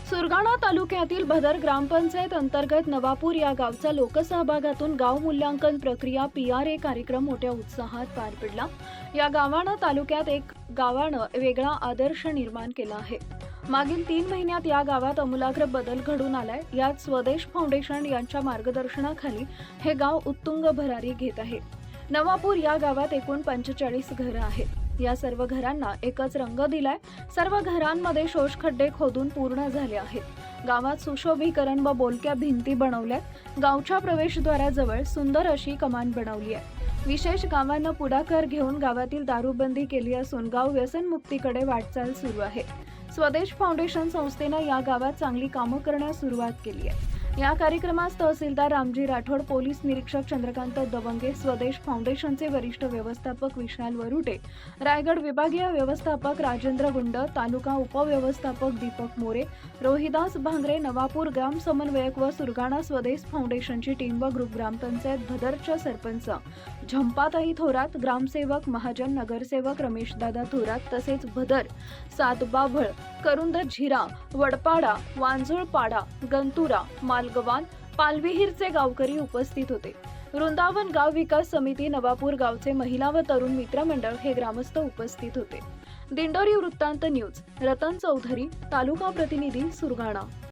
सुरगाणा तालुक्यातील भदर ग्रामपंचायत अंतर्गत नवापूर या गावचा लोकसहभागातून गाव मूल्यांकन प्रक्रिया PRA कार्यक्रम मोठ्या उत्साहात पार पडला। या तालुक्यात गावानं वेगळा आदर्श निर्माण केला आहे। मागील 3 महिन्यात या गावात आमूलाग्र बदल घडून आलाय। यात स्वदेश फाउंडेशन यांच्या मार्गदर्शनाखाली हे गाव उत्तुंग भरारी घेत आहे। नवापूर या गावात एकूण 45 घरं आहेत। या सर्व घरांना एकच रंग दिलाय। सर्व घरांमध्ये शोषखड्डे खोदून पूर्ण झाले आहेत। गावात सुशोभीकरण व बोलक्या भिंती बनवल्यात। गावच्या प्रवेशद्वाराजवळ सुंदर अशी कमान बनवली आहे। विशेष गावांना पुढाकार घेऊन गावातील दारूबंदी केली असून गाव व्यसनमुक्तीकडे वाटचाल सुरू आहे। स्वदेश फाउंडेशन संस्थेनं या गावात चांगली कामं करण्यास सुरुवात केली आहे। या कार्यक्रमास तहसीलदार रामजी राठोड, पोलीस निरीक्षक चंद्रकांत दवंगे, स्वदेश फाउंडेशनचे वरिष्ठ व्यवस्थापक विशाल वरुटे, रायगड विभागीय व्यवस्थापक राजेंद्र गुंड, तालुका उपव्यवस्थापक दीपक मोरे, रोहिदास भांगरे, नवापूर ग्राम समन्वयक व सुरगाणा स्वदेश फाउंडेशनची टीम व ग्रुप, ग्रामपंचायत भदरच्या सरपंच झंपाताई थोरात, ग्रामसेवक महाजन, नगरसेवक रमेशदादा थोरात तसेच भदर, सातबाभळ, करुंद झिरा, वडपाडा, वांजुळपाडा, गंतुरा, मालगवान, पालविहीरचे गावकरी उपस्थित होते। वृंदावन गाव विकास समिती, नवापूर गावचे महिला व तरुण मित्र मंडळ हे ग्रामस्थ उपस्थित होते। दिंडोरी वृत्तांत न्यूज, रतन चौधरी, तालुका प्रतिनिधी, सुरगाणा।